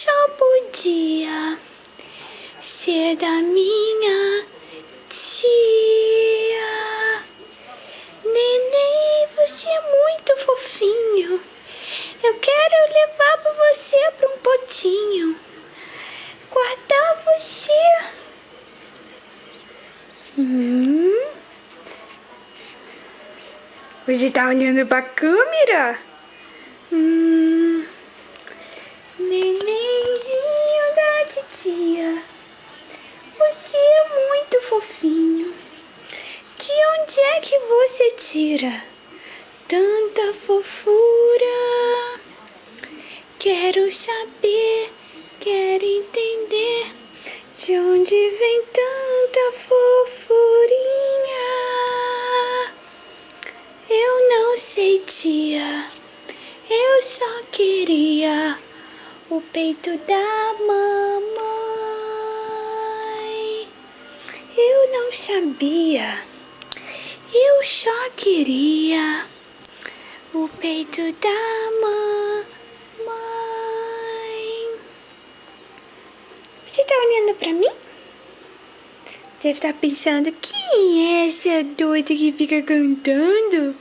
só podia ser da minha tia. Neném, você é muito fofinho. Eu quero levar você para um potinho, guardar você. Você tá olhando pra câmera? Nenenzinho da titia, você é muito fofinho. De onde é que você tira tanta fofura? Quero saber, quero entender de onde vem tanta fofurinha. Eu não sei, tia, eu só queria o peito da mamãe. Eu não sabia, eu só queria o peito da mamãe. Você tá olhando pra mim? Deve estar pensando, quem é essa doida que fica cantando?